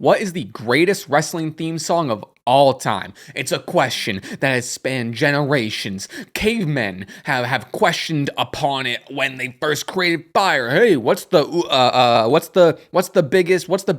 What is the greatest wrestling theme song of all time? It's a question that has spanned generations. Cavemen have questioned upon it when they first created fire. Hey, what's the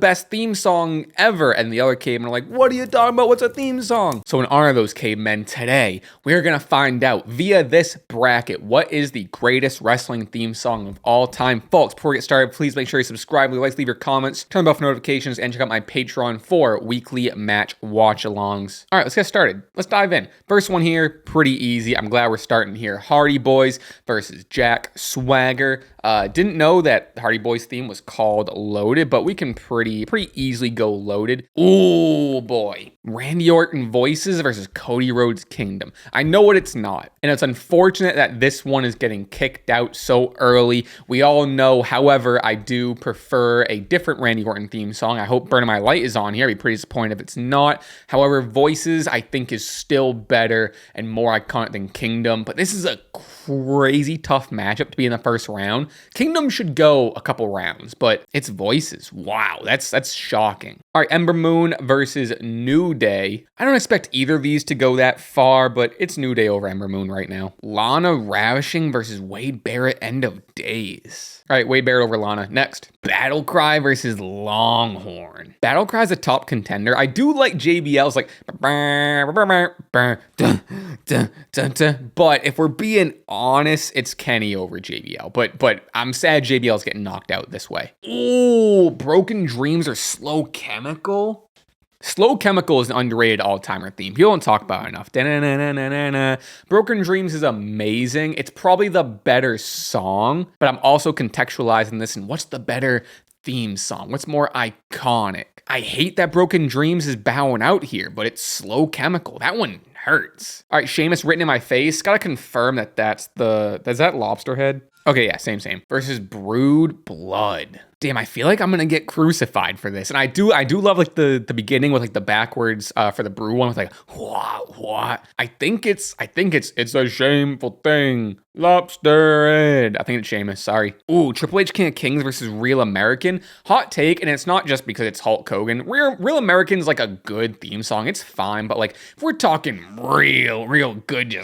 best theme song ever? And the other cavemen are like, what are you talking about? What's a theme song? So in honor of those cavemen, today we're gonna find out via this bracket what is the greatest wrestling theme song of all time. Folks, before we get started, please make sure you subscribe, leave your comments, turn the bell for notifications, and check out my Patreon for weekly match watch-alongs. All right, let's get started. Let's dive in. First one here, pretty easy. I'm glad we're starting here. Hardy Boys versus Jack Swagger. Didn't know that Hardy Boys theme was called Loaded, but we can pretty easily go Loaded. Ooh, boy. Randy Orton Voices versus Cody Rhodes Kingdom. I know what it's not, and it's unfortunate that this one is getting kicked out so early. We all know, however, I do prefer a different Randy Orton theme song. I hope Burning My Light is on here. I'd be pretty disappointed if it's not. However, Voices, I think, is still better and more iconic than Kingdom, but this is a crazy tough matchup to be in the first round. Kingdom should go a couple rounds, but it's Voices. Wow, that's shocking. All right, Ember Moon versus New Day. I don't expect either of these to go that far, but it's New Day over Ember Moon right now. Lana Ravishing versus Wade Barrett, End of Days. All right, Wade Barrett over Lana. Next, Battle Cry versus Longhorn. Battle Cry's a top contender. I do like JBL's like, but if we're being honest, it's Kenny over JBL. But I'm sad JBL's getting knocked out this way. Ooh, Broken Dreams or Slow Chemical. Slow Chemical is an underrated all-timer theme. People don't talk about it enough. Da-na-na-na-na-na. Broken Dreams is amazing. It's probably the better song, but I'm also contextualizing this and what's the better theme song? What's more iconic? I hate that Broken Dreams is bowing out here, but it's Slow Chemical. That one hurts. All right, Sheamus Written in My Face. Gotta confirm that is that Lobster Head? Okay, yeah, same. Versus Brood Blood. Damn, I feel like I'm gonna get crucified for this. And I do love like the beginning with like the backwards for the brew one with like what? I think it's a shameful thing. Lobster Head. I think it's Sheamus, sorry. Ooh, Triple H King of Kings versus Real American. Hot take, and it's not just because it's Hulk Hogan. Real American's like a good theme song. It's fine, but like if we're talking real good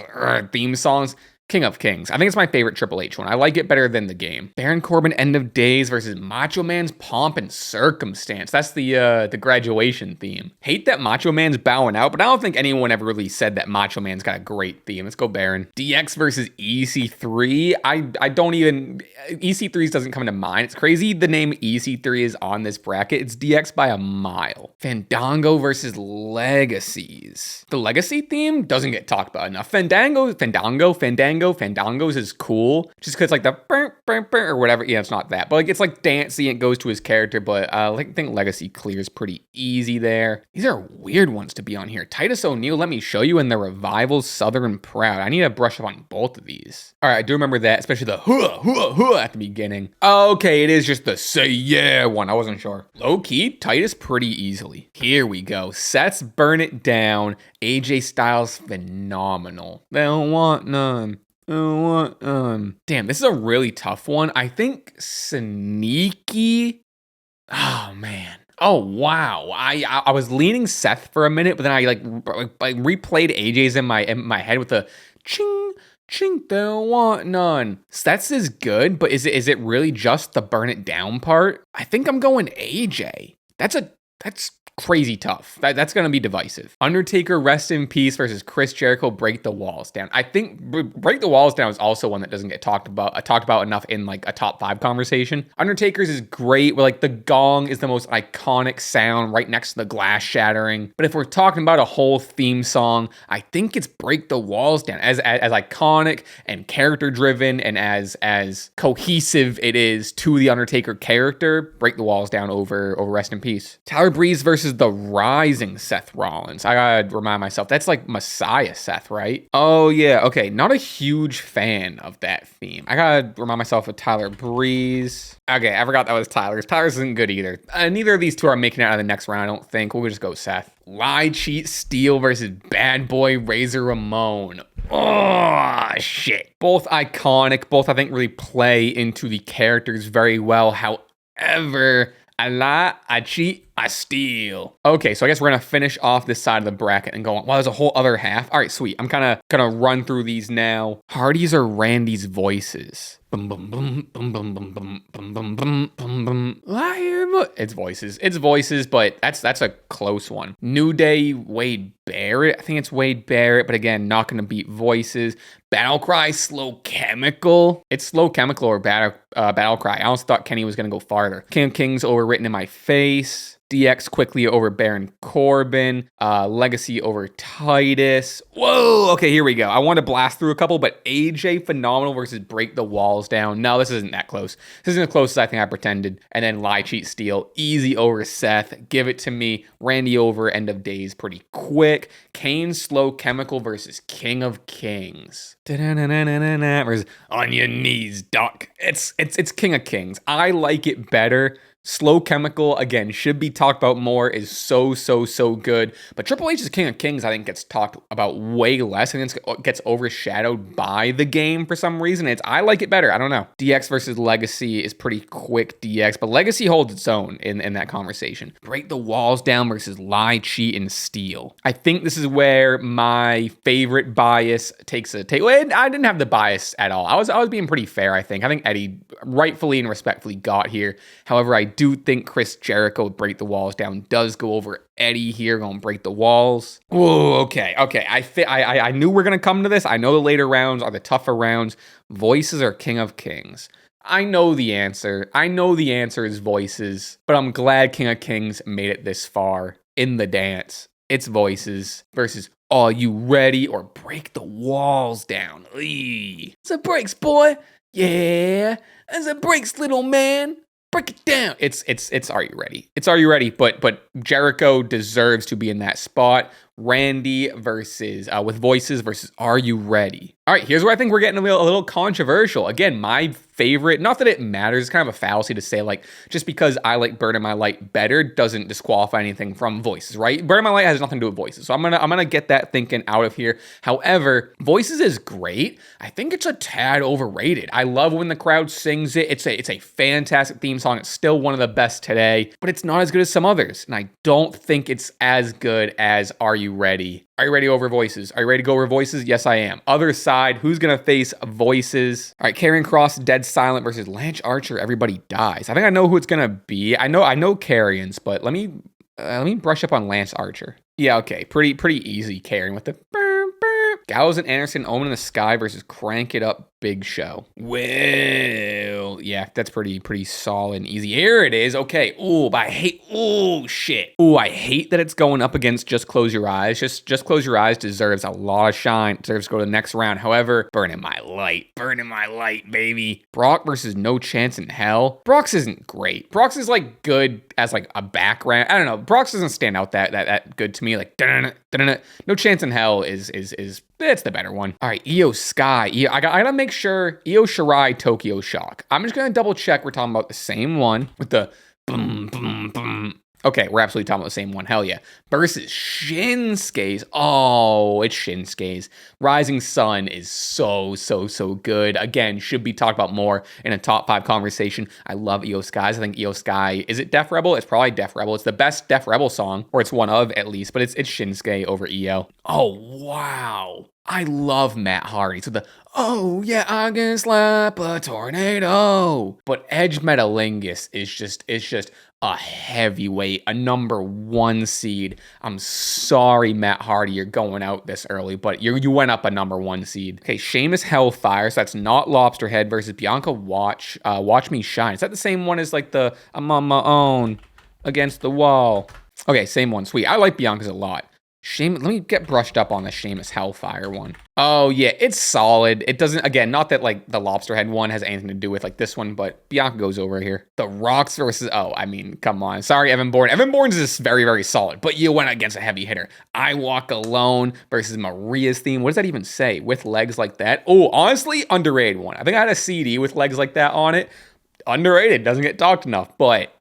theme songs, King of Kings. I think it's my favorite Triple H one. I like it better than the game. Baron Corbin End of Days versus Macho Man's Pomp and Circumstance. That's the graduation theme. Hate that Macho Man's bowing out, but I don't think anyone ever really said that Macho Man's got a great theme. Let's go Baron. DX versus EC3. I don't even, EC3's doesn't come to mind. It's crazy the name EC3 is on this bracket. It's DX by a mile. Fandango versus Legacies. The Legacy theme doesn't get talked about enough. Fandango's is cool just because like the or whatever. Yeah, it's not that, but like it's like dancey and it goes to his character. But I think Legacy clears pretty easy there. These are weird ones to be on here. Titus O'Neil, Let Me Show You, and the Revival Southern Proud. I need to brush up on both of these. All right, I do remember that, especially the hua at the beginning. Okay, it is just the say yeah one. I wasn't sure. Low key, Titus pretty easily. Here we go. Seth's Burn It Down. AJ Styles phenomenal. They don't want none. Damn, this is a really tough one. I think Sneaky. Oh man. Oh wow. I was leaning Seth for a minute, but then I like replayed AJ's in my head with the ching. Ching, don't want none. Seth's is good, but is it really just the burn it down part? I think I'm going AJ. That's crazy tough. That's going to be divisive. Undertaker Rest in Peace versus Chris Jericho Break the Walls Down. I think Break the Walls Down is also one that doesn't get talked about enough in like a top 5 conversation. Undertaker's is great, where like the gong is the most iconic sound right next to the glass shattering. But if we're talking about a whole theme song, I think it's Break the Walls Down. As iconic and character driven and as cohesive it is to the Undertaker character, Break the Walls Down over Rest in Peace. Tyler Breeze versus the Rising Seth Rollins. I gotta remind myself, that's like Messiah Seth, right? Oh yeah, okay, not a huge fan of that theme. I gotta remind myself of Tyler Breeze. Okay, I forgot that was Tyler's. Tyler's isn't good either. Neither of these two are making it out of the next round, I don't think. We'll just go Seth. Lie, Cheat, Steal versus Bad Boy Razor Ramon. Oh, shit. Both iconic, both I think really play into the characters very well. However, I lie, I cheat, I steal. Okay, so I guess we're gonna finish off this side of the bracket and go on. Wow, there's a whole other half. All right, sweet. I'm kind of gonna run through these now. Hardy's or Randy's voices? Bum bum bum bum bum bum bum bum bum bum bum bum. It's voices. It's voices, but that's a close one. New Day, Wade Barrett. I think it's Wade Barrett, but again, not gonna beat voices. Battle Cry, Slow Chemical. It's Slow Chemical or Battle Cry. I also thought Kenny was gonna go farther. King of Kings overwritten in my face. DX quickly over Baron Corbin. Legacy over Titus. Whoa, okay, here we go. I want to blast through a couple, but AJ Phenomenal versus Break the Walls Down. No, this isn't that close. This isn't as close as I think I pretended. And then Lie, Cheat, Steal. Easy over Seth. Give it to me. Randy over End of Days pretty quick. Kane, Slow Chemical versus King of Kings. Versus On Your Knees, Doc. It's King of Kings. I like it better. Slow Chemical, again, should be talked about more, is so good. But Triple H's King of Kings, I think, gets talked about way less, and it gets overshadowed by the game for some reason. I like it better. I don't know. DX versus Legacy is pretty quick DX, but Legacy holds its own in that conversation. Break the Walls Down versus Lie, Cheat, and Steal. I think this is where my favorite bias takes a take. Well, I didn't have the bias at all. I was being pretty fair, I think. I think Eddie rightfully and respectfully got here. However, I do think Chris Jericho with Break the Walls Down does go over Eddie here, going Break the Walls. Whoa, okay. I knew we're gonna come to this. I know the later rounds are the tougher rounds. Voices are King of Kings. I know the answer. I know the answer is Voices, but I'm glad King of Kings made it this far in the dance. It's Voices versus Are You Ready or Break the Walls Down. Eee. It's a breaks, boy. Yeah, it's a breaks, little man. Break it down. It's Are You Ready? It's Are You Ready? But Jericho deserves to be in that spot. Randy versus with Voices versus Are You Ready? All right, here's where I think we're getting a little controversial. Again, my favorite, not that it matters, it's kind of a fallacy to say like just because I like Burn in My Light better doesn't disqualify anything from Voices, right? Burn in My Light has nothing to do with Voices. So I'm gonna get that thinking out of here. However, Voices is great. I think it's a tad overrated. I love when the crowd sings it. It's a fantastic theme song. It's still one of the best today, but it's not as good as some others. And I don't think it's as good as Are You Ready? Are you ready over Voices? Are you ready to go over Voices? Yes, I am. Other side, who's going to face Voices? All right, Karrion Kross, Dead Silent versus Lance Archer, Everybody Dies. I think I know who it's going to be. I know Karrion's, but let me brush up on Lance Archer. Yeah, okay, pretty easy Karrion with the Gallows and Anderson, Omen in the Sky versus Crank It Up Big Show. Well, yeah, that's pretty solid and easy. Here it is. Okay. Ooh, but I hate. Ooh, shit. Ooh, I hate that it's going up against Just Close Your Eyes. Just Close Your Eyes deserves a lot of shine. Deserves to go to the next round. However, Burn in My Light. Burn in My Light, baby. Brock versus No Chance in Hell. Brock's isn't great. Brock's is like good as like a background. I don't know. Brock's doesn't stand out that good to me. Like No Chance in Hell is it's the better one. All right, Io Sky. I gotta make sure Io Shirai Tokyo Shock. I'm just gonna double check we're talking about the same one with the boom boom boom. Okay, we're absolutely talking about the same one. Hell yeah. Versus Shinsuke's. Oh, it's Shinsuke's. Rising Sun is so good. Again, should be talked about more in a top 5 conversation. I love Io Sky's. I think Io Sky, is it Def Rebel? It's probably Def Rebel. It's the best Def Rebel song, or it's one of at least, but it's Shinsuke over Io. Oh, wow. I love Matt Hardy. So oh yeah, I can slap a tornado. But Edge Metalingus is just a heavyweight, a number 1 seed. I'm sorry, Matt Hardy, you're going out this early, but you went up a number 1 seed. Okay, Sheamus Hellfire, so that's not Lobsterhead versus Bianca Watch Me Shine. Is that the same one as like the I'm on my own against the wall? Okay, same one, sweet. I like Bianca's a lot. Let me get brushed up on the Sheamus Hellfire one. Oh yeah, it's solid. It doesn't, again, not that like the Lobsterhead one has anything to do with like this one, but Bianca goes over here. The Rocks versus, I mean, come on. Sorry, Evan Bourne. Evan Bourne's is very solid, but you went against a heavy hitter. I Walk Alone versus Maria's Theme. What does that even say? With Legs Like That? Oh, honestly, underrated one. I think I had a CD with Legs Like That on it. Underrated, doesn't get talked enough, but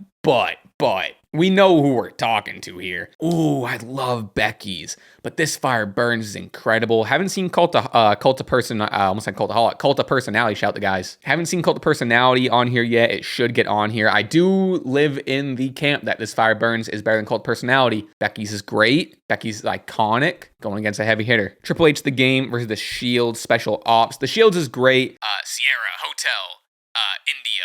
We know who we're talking to here. Ooh, I love Becky's, but this Fire Burns is incredible. Haven't seen Cult of Personality. Shout out the guys. Haven't seen Cult of Personality on here yet. It should get on here. I do live in the camp that this Fire Burns is better than Cult of Personality. Becky's is great. Becky's iconic. Going against a heavy hitter. Triple H the game versus the Shield Special Ops. The Shields is great. Sierra Hotel, India.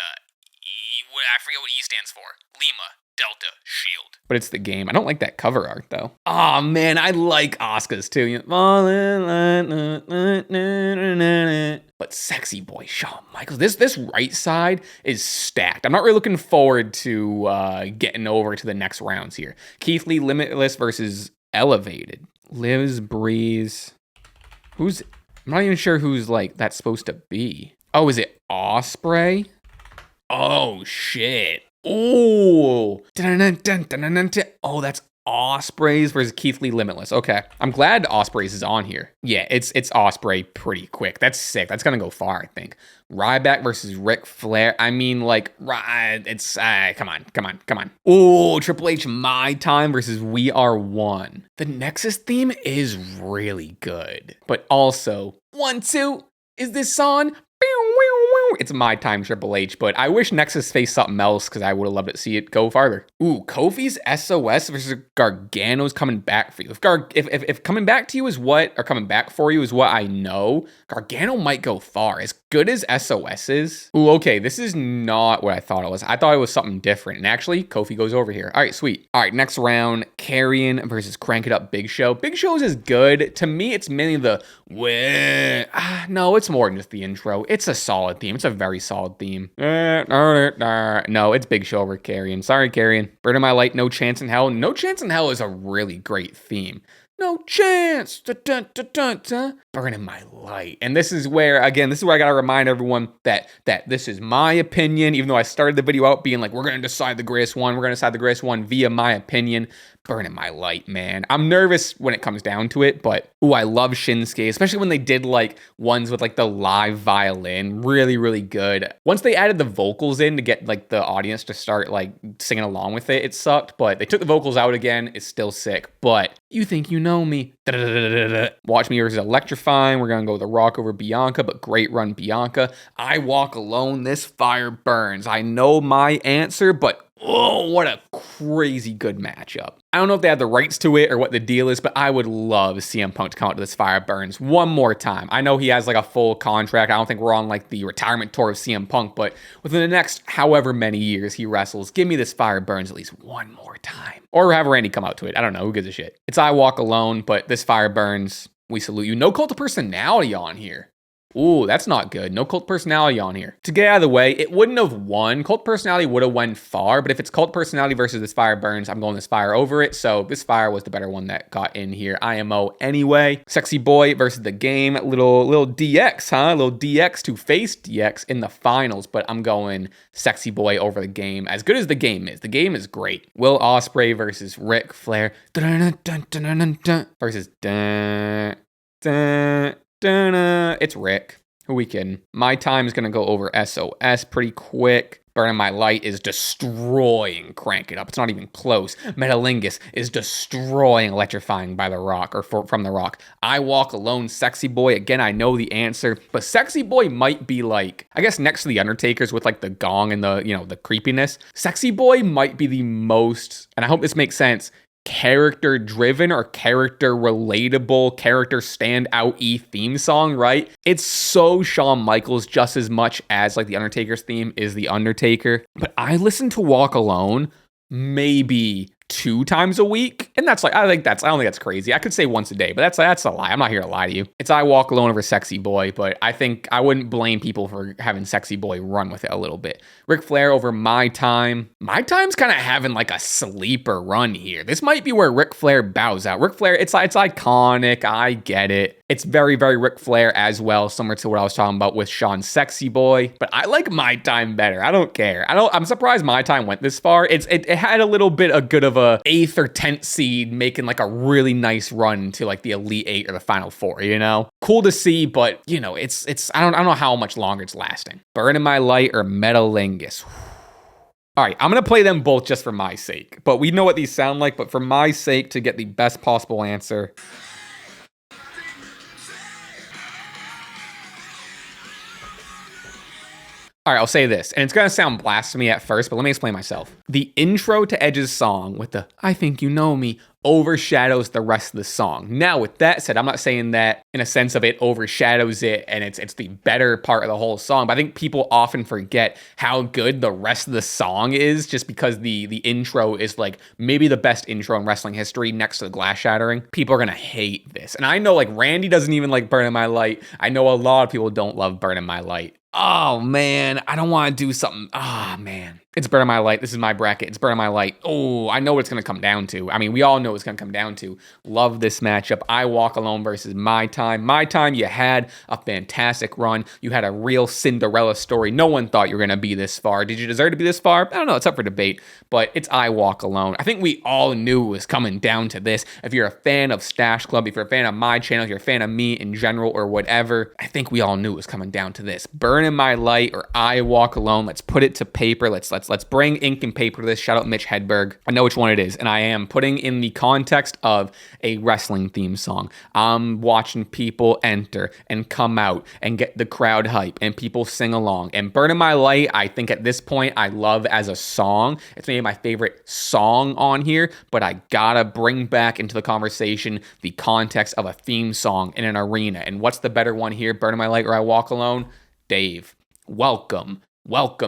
I forget what E stands for. Lima. Delta Shield. But it's the game. I don't like that cover art though. Oh man, I like Asuka's too. But sexy boy Shawn Michaels. This right side is stacked. I'm not really looking forward to getting over to the next rounds here. Keith Lee Limitless versus Elevated. Liz Breeze. I'm not even sure who's like that's supposed to be. Oh, is it Osprey? Oh shit. Oh, oh, that's Ospreys versus Keith Lee Limitless. Okay, I'm glad Ospreys is on here. Yeah, it's Osprey pretty quick. That's sick. That's gonna go far, I think. Ryback versus Ric Flair. I mean, like, it's come on. Oh, Triple H My Time versus We Are One. The Nexus theme is really good, but also 1, 2. Is this on? It's My Time Triple H, but I wish Nexus faced something else because I would have loved to see it go farther. Ooh, Kofi's SOS versus Gargano's coming back for you. If coming back to you is what, or coming back for you is what I know, Gargano might go far. As good as SOS is. Ooh, okay, this is not what I thought it was. I thought it was something different. And actually, Kofi goes over here. All right, sweet. All right, next round, Karrion versus Crank It Up Big Show. Big Show's is good. To me, it's mainly the no, it's more than just the intro. It's a solid theme. It's a very solid theme. No, it's Big Show over Karrion. Sorry, Karrion. Bird of My Light, No Chance in Hell. No Chance in Hell is a really great theme. No chance. Burning My Light. And this is where I gotta remind everyone that this is my opinion, even though I started the video out being like, we're gonna decide the greatest one via my opinion. Burning My Light, man. I'm nervous when it comes down to it, but I love Shinsuke, especially when they did like ones with like the live violin. Really, really good. Once they added the vocals in to get like the audience to start like singing along with it, it sucked, but they took the vocals out again. It's still sick, but You Think You Know Me. Watch Me versus Electrifying. We're gonna go with The Rock over Bianca, but great run Bianca. I Walk Alone. This Fire Burns. I know my answer, but oh, what a crazy good matchup. I don't know if they have the rights to it or what the deal is, but I would love CM Punk to come out to this Fire Burns one more time. I know he has like a full contract. I don't think we're on like the retirement tour of CM Punk, but within the next however many years he wrestles, give me this Fire Burns at least one more time. Or have Randy come out to it. I don't know. Who gives a shit? It's I Walk Alone, but this Fire Burns, we salute you. No Cult of Personality on here. Ooh, that's not good. No Cult Personality on here. To get out of the way, it wouldn't have won. Cult Personality would have went far, but if it's Cult Personality versus this Fire Burns, I'm going this Fire over it. So this Fire was the better one that got in here. IMO anyway. Sexy Boy versus The Game. Little DX, huh? Little DX to face DX in the finals, but I'm going Sexy Boy over The Game. As good as The Game is. The Game is great. Will Ospreay versus Ric Flair. Versus it's Rick. Who we kidding? My Time is going to go over SOS pretty quick. Burning My Light is destroying Crank It Up. It's not even close. Metalingus is destroying Electrifying by The Rock, or from The Rock. I Walk Alone, Sexy Boy. Again, I know the answer, but Sexy Boy might be like, I guess next to the Undertakers with like the gong and the creepiness. Sexy Boy might be the most, and I hope this makes sense, character driven or character relatable, character standout theme song, right? It's so Shawn Michaels just as much as like the Undertaker's theme is the Undertaker. But I listen to Walk Alone maybe 2 times a week, and that's like, I don't think that's crazy. I could say once a day, but that's a lie. I'm not here to lie to you. It's I Walk Alone over Sexy Boy, but I think I wouldn't blame people for having Sexy Boy run with it a little bit. Ric Flair over My Time. My Time's kind of having like a sleeper run here. This might be where Ric Flair bows out. Ric Flair, it's iconic. I get it. It's very, very Ric Flair as well, similar to what I was talking about with Shawn's Sexy Boy. But I like My Time better. I don't care. I'm surprised My Time went this far. It had a little bit of good of a 8th or 10th seed making like a really nice run to like the Elite 8 or the Final 4, you know? Cool to see, but it's I don't know how much longer it's lasting. Burning My Light or Metalingus. All right, I'm going to play them both just for my sake. But we know what these sound like, but for my sake, to get the best possible answer. All right, I'll say this, and it's going to sound blasphemy at first, but let me explain myself. The intro to Edge's song with the "I think you know me" overshadows the rest of the song. Now, with that said, I'm not saying that in a sense of it overshadows it and it's the better part of the whole song, but I think people often forget how good the rest of the song is just because the intro is like maybe the best intro in wrestling history next to the glass shattering. People are going to hate this. And I know like Randy doesn't even like Burning My Light. I know a lot of people don't love Burning My Light. Oh, man, I don't want to do something. Ah, man. It's Burning My Light. This is my bracket. It's Burning My Light. Oh, I know what it's going to come down to. I mean, we all know what it's going to come down to. Love this matchup. I Walk Alone versus My Time. My Time, you had a fantastic run. You had a real Cinderella story. No one thought you were going to be this far. Did you deserve to be this far? I don't know. It's up for debate, but it's I Walk Alone. I think we all knew it was coming down to this. If you're a fan of Stash Club, if you're a fan of my channel, if you're a fan of me in general or whatever, I think we all knew it was coming down to this. Burning My Light or I Walk Alone. Let's put it to paper. Let's bring ink and paper to this. Shout out Mitch Hedberg. I know which one it is, and I am putting in the context of a wrestling theme song. I'm watching people enter and come out and get the crowd hype and people sing along. And Burning My Light, I think at this point, I love as a song. It's maybe my favorite song on here, but I gotta bring back into the conversation the context of a theme song in an arena. And what's the better one here, Burning My Light or I Walk Alone? Dave, welcome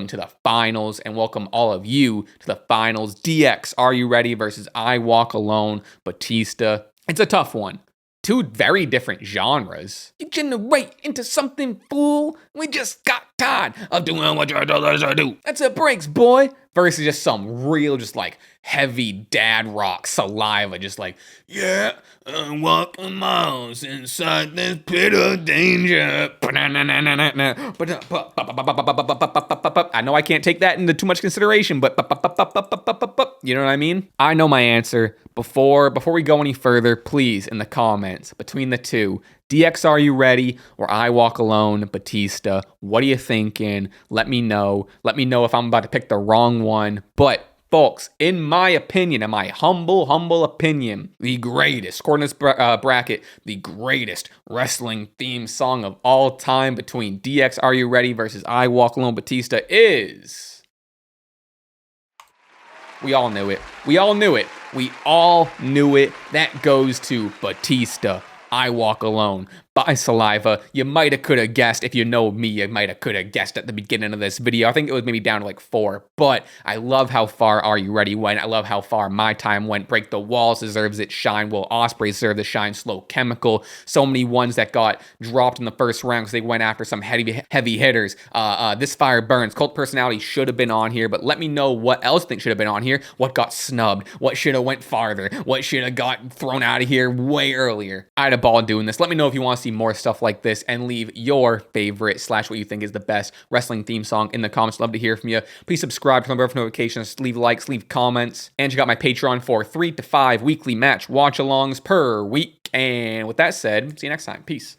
to the finals, and welcome all of you to the finals. DX, Are You Ready versus I Walk Alone, Batista. It's a tough one. Two very different genres. You generate into something, fool. We just got tired of doing what you told us to do. That's a breaks, boy. Versus just some real, just like heavy dad rock saliva, just like, yeah, I'm walking miles inside this pit of danger. I know I can't take that into too much consideration, but you know what I mean? I know my answer. Before we go any further, please, in the comments, between the two, DX, Are You Ready? Or I Walk Alone, Batista. What are you thinking? Let me know. Let me know if I'm about to pick the wrong one. But folks, in my opinion, in my humble opinion, the greatest, according to this bracket, the greatest wrestling theme song of all time between DX, Are You Ready? Versus I Walk Alone, Batista is... We all knew it. We all knew it. We all knew it. That goes to Batista. I Walk Alone by Saliva. You might have could have guessed. If you know me, you might have could have guessed at the beginning of this video. I think it was maybe down to like 4, but I love how far Are You Ready went. I love how far My Time went. Break the Walls deserves its shine. Will Ospreay deserve the shine. Slow Chemical. So many ones that got dropped in the first round because they went after some heavy hitters. This Fire Burns. Cult Personality should have been on here, but let me know what else you think should have been on here. What got snubbed? What should have went farther? What should have got thrown out of here way earlier? I had a ball doing this. Let me know if you want to see more stuff like this and leave your favorite / what you think is the best wrestling theme song in the comments. Love to hear from you. Please subscribe, turn on for notifications, leave likes, leave comments, and check out my Patreon for 3 to 5 weekly match watch-alongs per week. And with that said, see you next time. Peace.